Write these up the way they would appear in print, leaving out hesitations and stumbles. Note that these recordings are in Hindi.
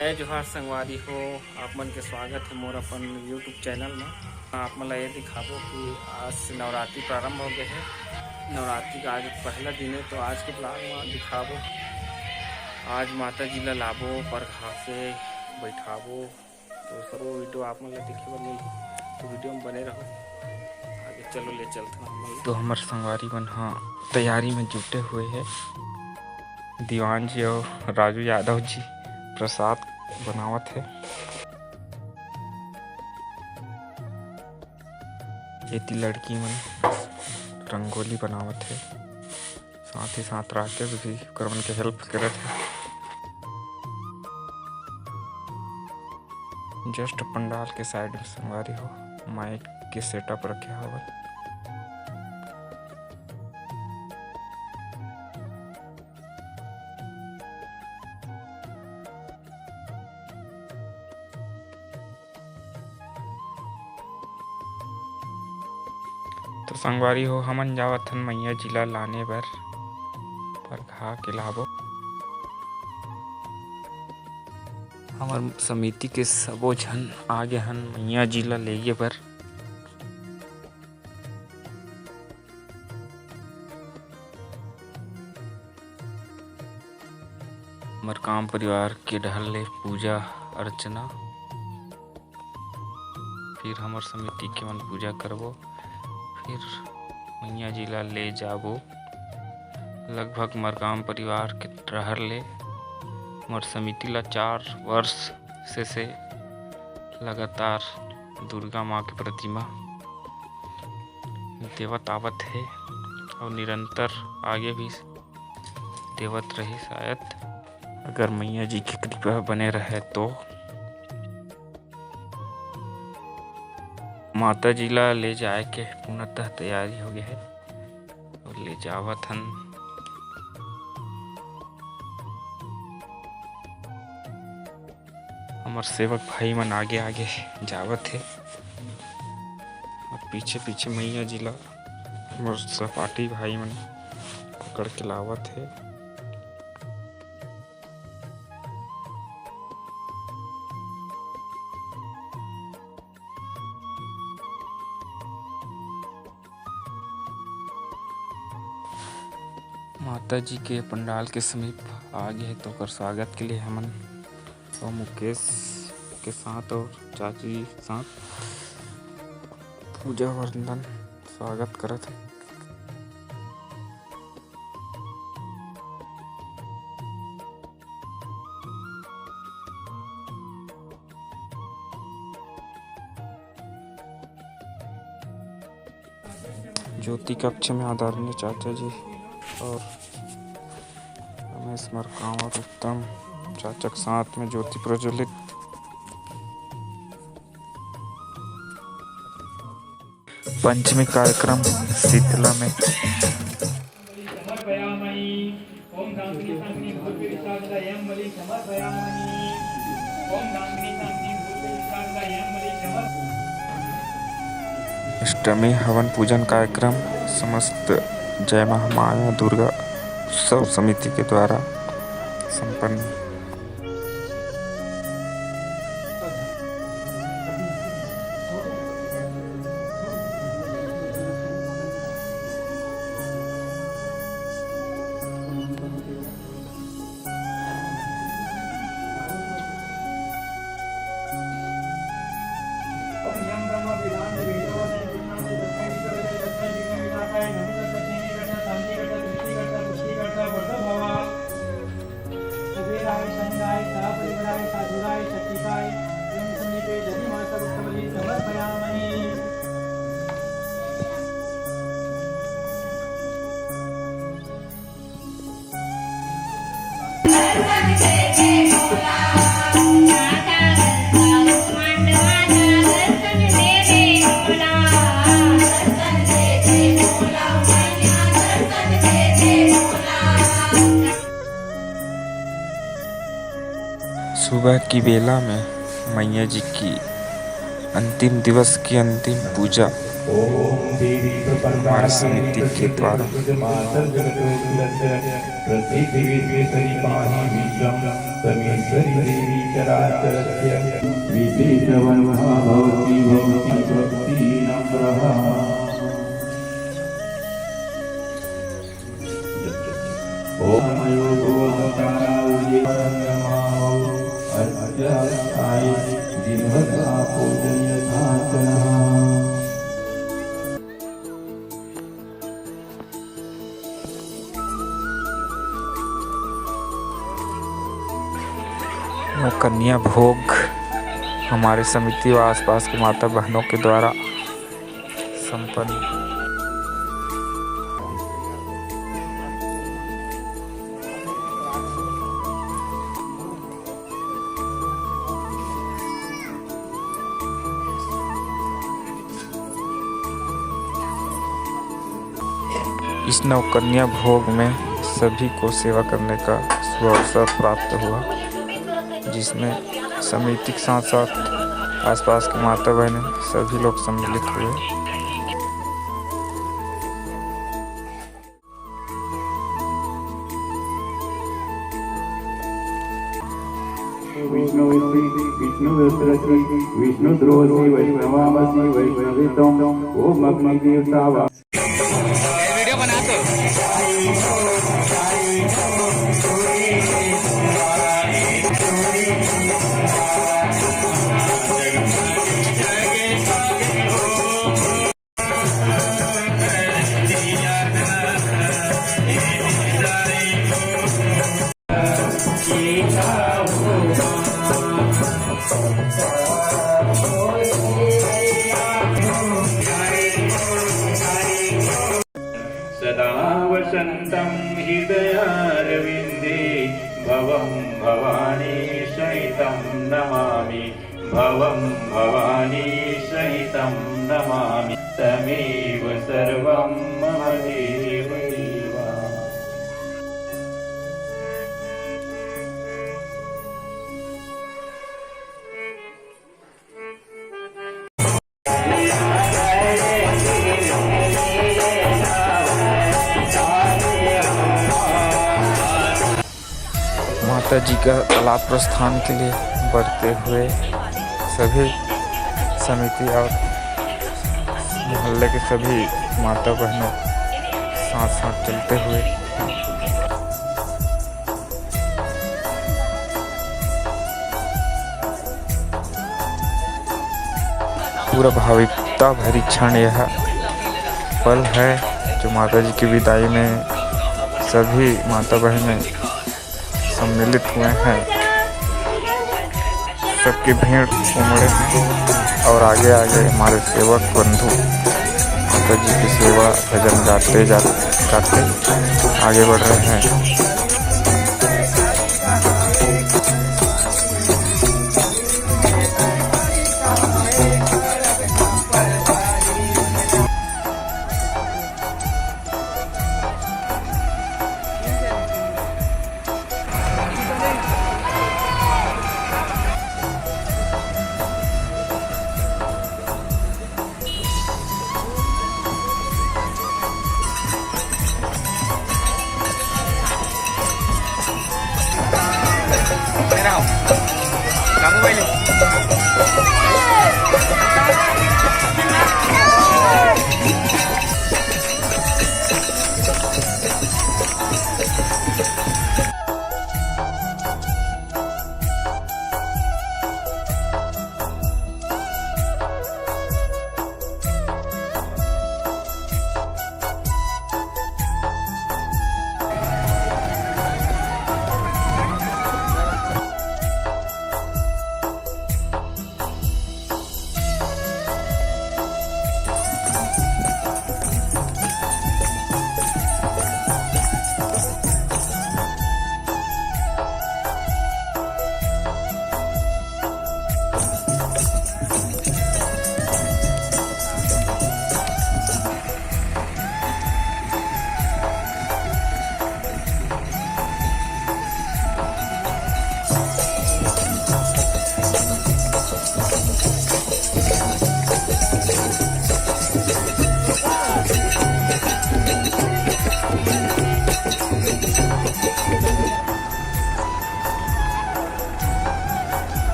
जय जोहार संगवारी हो। आप मन के स्वागत है मोर अपन यूट्यूब चैनल में। आप मन ये दिखाबो कि आज से नवरात्रि प्रारंभ हो गए है। नवरात्रि का आज पहला दिन है, तो आज के ब्लॉग में दिखाबो। आज माता जी ला लाबो पर घाट से बैठाबो, तो सब वीडियो आप मन ला देखे बर मिलही, तो वीडियो में बने रहो। आगे चलो ले चलते हैं। तो हमारे संगवारी मन हाँ तैयारी में जुटे हुए है। दीवान जी और राजू यादव जी प्रसाद बनावत है। ये लड़की मन रंगोली बनावत है, साथ ही साथ राकेश भी करवन के हेल्प करत है। जस्ट पंडाल के साइड में संगवारी हो माइक के सेटअप रखे हवन। तो संगवारी हो हमन जावत हन मैया जिला लाने बर पर घा के लाबो। हमार समिति के सबो झन आगे हन मैया जिला लेगे बर। हमार काम परिवार के ढहल ले पूजा अर्चना, फिर हमार समिति के मन पूजा करबो, फिर मैया जिला ले जाबो। लगभग मर काम परिवार के रहर ले मर समिति ला 4 वर्ष से लगातार दुर्गा माँ की प्रतिमा देवत आवत है और निरंतर आगे भी देवत रही शायद, अगर मैया जी की कृपा बने रहे तो। माता जी ला ले जाए के पूर्णतः तैयारी हो गई है और ले जावत हन। हमार सेवक भाई मन आगे आगे जावत है और पीछे पीछे मैया जी ला हमार सहपाठी भाई मन पकड़ के लावत है। माता जी के पंडाल के समीप आगे है, तो कर स्वागत के लिए हमन और मुकेश के साथ और चाची साथ पूजा वंदन स्वागत करत है। ज्योति कक्ष में आदरणीय चाचा जी और रमेश मरकाम और उत्तम चाचा के साथ में ज्योति प्रज्वलित। पंचमी कार्यक्रम शीतला में अष्टमी हवन पूजन कार्यक्रम समस्त जय महामाया दुर्गा उत्सव समिति के द्वारा संपन्न। सुबह की बेला में मैया जी की अंतिम दिवस की अंतिम पूजा हमारी समिति के द्वारा कन्या भोग हमारे समिति व आसपास के माता बहनों के द्वारा संपन्न। इस नवकन्या भोग में सभी को सेवा करने का अवसर प्राप्त हुआ, जिसमें समिति के साथ साथ आसपास के माता बहनें सभी लोग सम्मिलित हुए। विष्णु द्रोही वैष्णवामसी वैष्णवितम ओम अग्निदेवता। वीडियो बना तो सदा वसन्तं हृदयारविन्दे भवं भवानी सहितं नमामि भवं भवानी सहितं नमामि तमेव सर्वं मम देव देवा। माता जी का तालाब प्रस्थान के लिए बढ़ते हुए सभी समिति और मोहल्ले के सभी माता बहनों साथ साथ चलते हुए पूरा भावुकता भरी क्षण यह पल है जो माता जी की विदाई में सभी माता बहनें सम्मिलित हुए हैं। सबकी भीड़ उमड़े हैं और आगे आगे हमारे सेवक बंधु माता जी की सेवा भजन गाते आगे बढ़ रहे हैं। kamu ini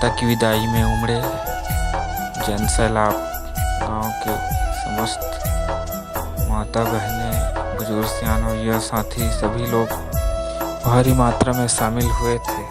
माता की विदाई में उमड़े जन सैलाब। गांव के समस्त माता बहनें, बुजुर्ग, सियानों, युवा साथी सभी लोग भारी मात्रा में शामिल हुए थे।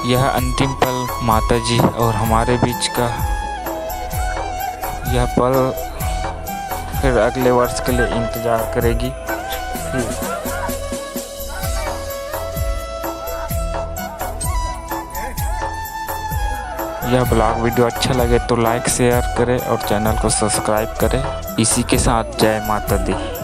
यह अंतिम पल माता जी और हमारे बीच का यह पल फिर अगले वर्ष के लिए इंतज़ार करेगी। यह ब्लॉग वीडियो अच्छा लगे तो लाइक शेयर करें और चैनल को सब्सक्राइब करें। इसी के साथ जय माता दी।